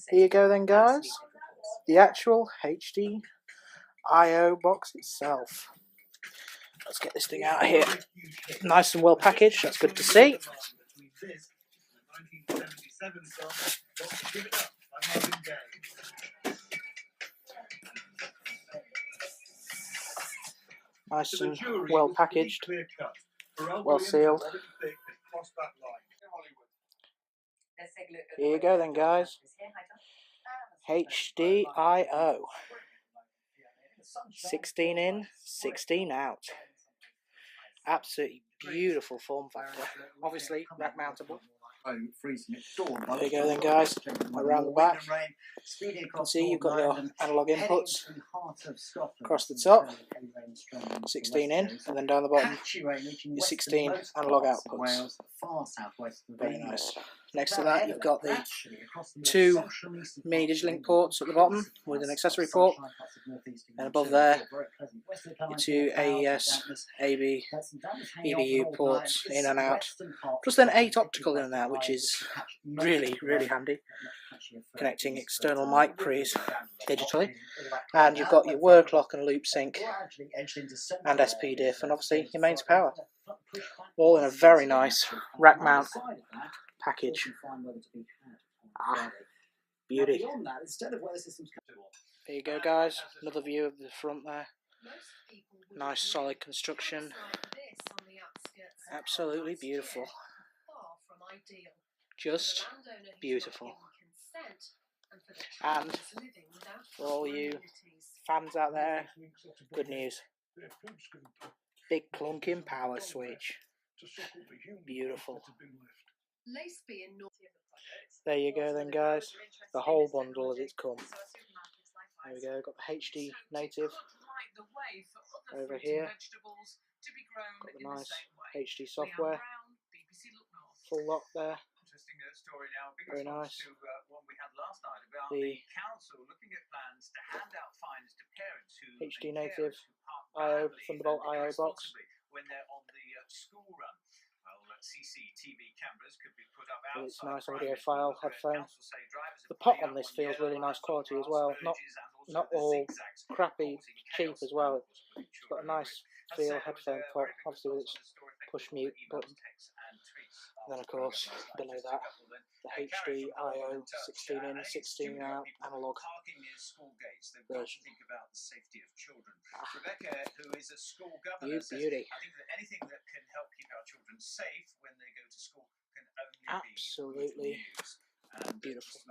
Here you go then, guys. The actual HD I/O box itself. Let's get this thing out of here. Nice and well packaged. That's good to see. Nice and well packaged, well sealed. Here you go then, guys. HD I/O. 16 in, 16 out. Absolutely beautiful form factor. Obviously rack mountable. There you go then, guys. Around the back, you can see you've got your analog inputs across the top, 16 in, and then down the bottom your 16 analog outputs. Very nice. Next to that, you've got the two mini Digilink ports at the bottom with an accessory port, and above there your two AES, AB, EBU ports in and out, plus then 8 optical in and out, which is really handy, connecting external mic pre's digitally. And you've got your work lock and loop sync and SP diff, and obviously your mains power, all in a very nice rack mount package. Beauty. There you go, guys, another view of the front there. Nice solid construction, absolutely beautiful, just beautiful. And for all you fans out there, good news, big clunking power switch, beautiful. There you go then, guys, the whole bundle as it's come. There we go, got the HD native over here, got the nice HD software, full lock there, very nice. The HD native I/O Thunderbolt I/O box. With its nice audio file headphone. The pot on this feels really nice quality as well. Not all crappy cheap as well. It's got a nice feel headphone pot, obviously with its push mute button. And then of course below that the HD I/O 16 in, 16 out analog version. Beauty. Absolutely beautiful.